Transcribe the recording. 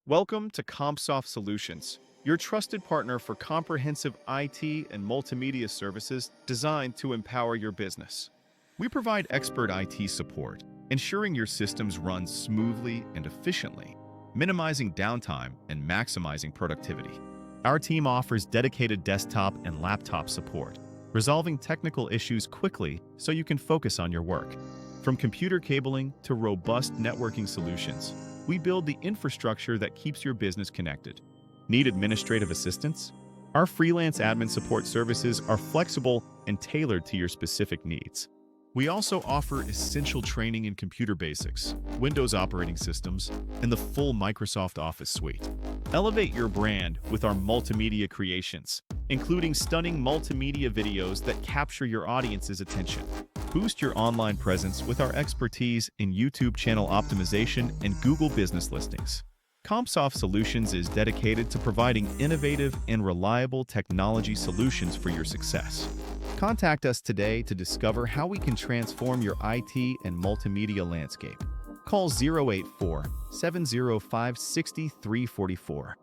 Welcome to CompSoft Solutions, your trusted partner for comprehensive IT and multimedia services designed to empower your business. We provide expert IT support, ensuring your systems run smoothly and efficiently, minimizing downtime and maximizing productivity. Our team offers dedicated desktop and laptop support, resolving technical issues quickly so you can focus on your work. From computer cabling to robust networking solutions, we build the infrastructure that keeps your business connected. Need administrative assistance? Our freelance admin support services are flexible and tailored to your specific needs. We also offer essential training in computer basics, Windows operating systems, and the full Microsoft Office suite. Elevate your brand with our multimedia creations, including stunning multimedia videos that capture your audience's attention. Boost your online presence with our expertise in YouTube channel optimization and Google business listings. CompSoft Solutions is dedicated to providing innovative and reliable technology solutions for your success. Contact us today to discover how we can transform your IT and multimedia landscape. Call 084 705 6344.